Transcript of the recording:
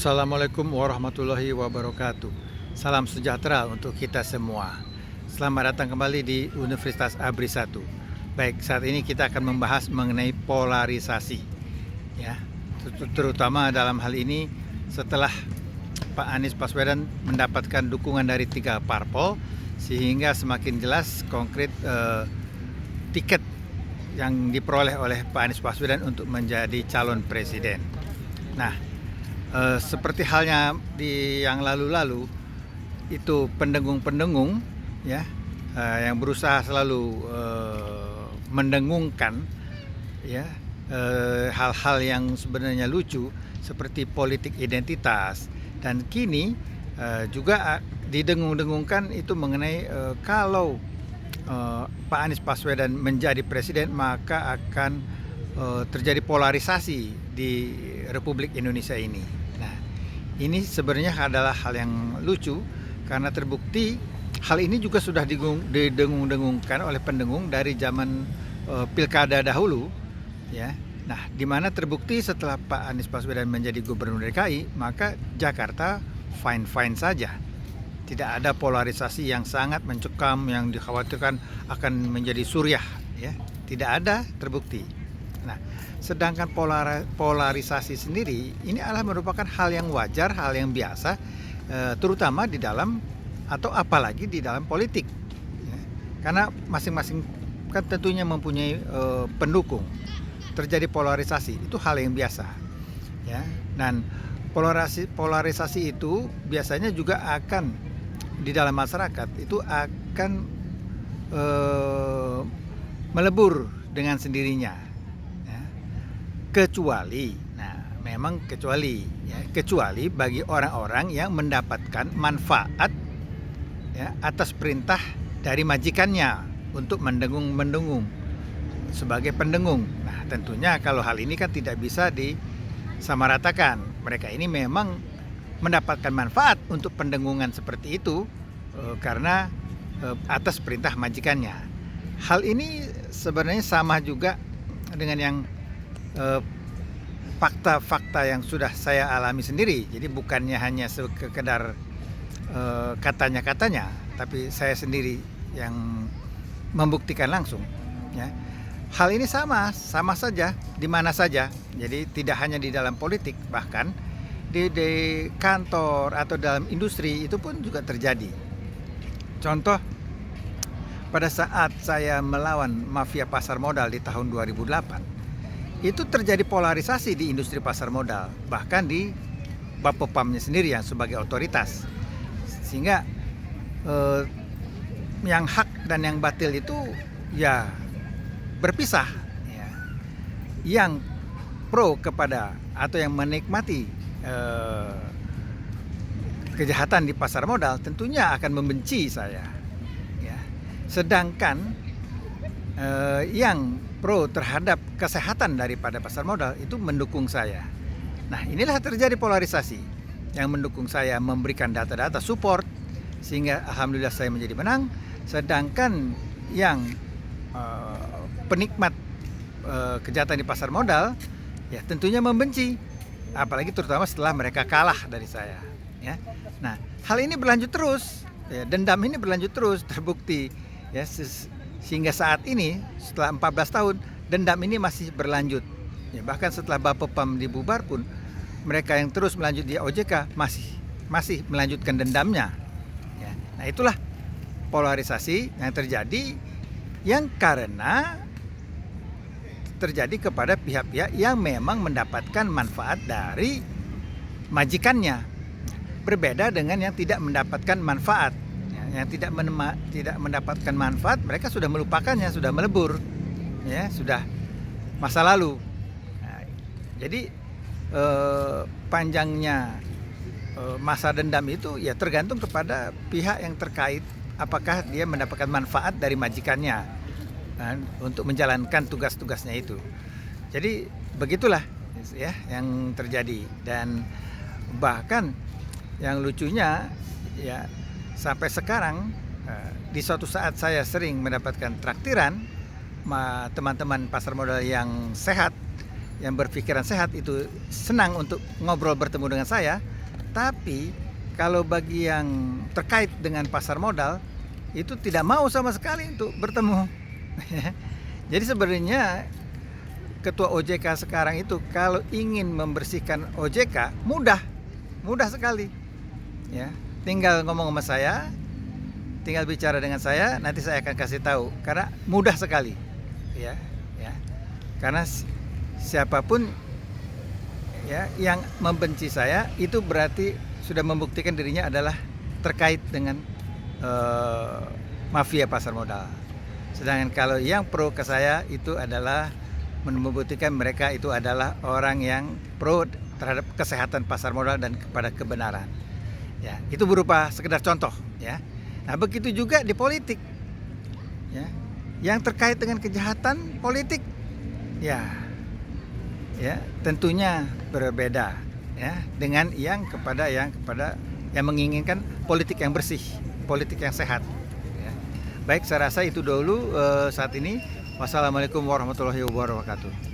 Assalamualaikum warahmatullahi wabarakatuh. Salam sejahtera untuk kita semua. Selamat datang kembali di Universitas ABRI 1. Baik, saat ini kita akan membahas mengenai polarisasi. Ya, terutama dalam hal ini setelah Pak Anies Baswedan mendapatkan dukungan dari 3 parpol, sehingga semakin jelas konkret tiket yang diperoleh oleh Pak Anies Baswedan untuk menjadi calon presiden. Nah, seperti halnya di yang lalu-lalu, itu pendengung-pendengung ya, yang berusaha selalu mendengungkan ya, hal-hal yang sebenarnya lucu seperti politik identitas, dan kini juga didengung-dengungkan itu mengenai kalau Pak Anies Baswedan menjadi presiden maka akan terjadi polarisasi di Republik Indonesia ini. Nah, ini sebenarnya adalah hal yang lucu karena terbukti hal ini juga sudah didengung-dengungkan oleh pendengung dari zaman pilkada dahulu, ya. Nah, di mana terbukti setelah Pak Anies Baswedan menjadi gubernur DKI, maka Jakarta fine-fine saja. Tidak ada polarisasi yang sangat mencekam yang dikhawatirkan akan menjadi suriah, ya. Tidak ada, terbukti. Nah, sedangkan polarisasi sendiri ini adalah merupakan hal yang wajar, hal yang biasa, terutama di dalam atau apalagi di dalam politik, ya. Karena masing-masing kan tentunya mempunyai pendukung. Terjadi polarisasi itu hal yang biasa, ya. Dan polarisasi itu biasanya juga akan di dalam masyarakat itu akan melebur dengan sendirinya, ya. Kecuali bagi orang-orang yang mendapatkan manfaat, ya, atas perintah dari majikannya untuk mendengung sebagai pendengung. Nah, tentunya kalau hal ini kan tidak bisa disamaratakan. Mereka ini memang mendapatkan manfaat untuk pendengungan seperti itu karena atas perintah majikannya. Hal ini sebenarnya sama juga dengan yang fakta-fakta yang sudah saya alami sendiri. Jadi bukannya hanya sekedar katanya-katanya, tapi saya sendiri yang membuktikan langsung, ya. Hal ini sama saja di mana saja. Jadi tidak hanya di dalam politik, bahkan di kantor atau dalam industri itu pun juga terjadi. Contoh, pada saat saya melawan mafia pasar modal di tahun 2008, itu terjadi polarisasi di industri pasar modal, bahkan di Bapepamnya sendiri yang sebagai otoritas. Sehingga yang hak dan yang batil itu ya berpisah, ya. Yang pro kepada atau yang menikmati kejahatan di pasar modal tentunya akan membenci saya, ya. Sedangkan yang pro terhadap kesehatan daripada pasar modal itu mendukung saya. Nah, inilah terjadi polarisasi. Yang mendukung saya memberikan data-data support sehingga alhamdulillah saya menjadi menang, sedangkan yang penikmat kejahatan di pasar modal ya tentunya membenci, apalagi terutama setelah mereka kalah dari saya, ya. Nah, hal ini berlanjut terus, ya, dendam ini berlanjut terus, terbukti, ya, sehingga saat ini setelah 14 tahun dendam ini masih berlanjut, ya. Bahkan setelah Bapepam dibubar pun mereka yang terus melanjut di OJK masih melanjutkan dendamnya, ya. Nah, itulah polarisasi yang terjadi, yang karena terjadi kepada pihak-pihak yang memang mendapatkan manfaat dari majikannya, berbeda dengan yang tidak mendapatkan manfaat, ya. Yang tidak mendapatkan manfaat, mereka sudah melupakannya, sudah melebur, ya, sudah masa lalu. Nah, jadi panjangnya masa dendam itu ya tergantung kepada pihak yang terkait, apakah dia mendapatkan manfaat dari majikannya untuk menjalankan tugas-tugasnya itu. Jadi begitulah, ya, yang terjadi. Dan bahkan yang lucunya, ya, sampai sekarang di suatu saat saya sering mendapatkan traktiran teman-teman pasar modal yang sehat yang berpikiran sehat itu senang untuk ngobrol bertemu dengan saya, tapi kalau bagi yang terkait dengan pasar modal itu tidak mau sama sekali untuk bertemu. Jadi sebenarnya Ketua OJK sekarang itu kalau ingin membersihkan OJK mudah sekali, ya. Tinggal ngomong sama saya, tinggal bicara dengan saya, nanti saya akan kasih tahu karena mudah sekali, ya. Karena siapapun ya yang membenci saya itu berarti sudah membuktikan dirinya adalah terkait dengan mafia pasar modal. Sedangkan kalau yang pro ke saya itu adalah membuktikan mereka itu adalah orang yang pro terhadap kesehatan pasar modal dan kepada kebenaran. Ya, itu berupa sekedar contoh, ya. Nah, begitu juga di politik. Ya. Yang terkait dengan kejahatan politik ya tentunya berbeda, ya, dengan yang kepada yang menginginkan politik yang bersih, politik yang sehat, ya. Baik, saya rasa itu dulu saat ini. Wassalamualaikum warahmatullahi wabarakatuh.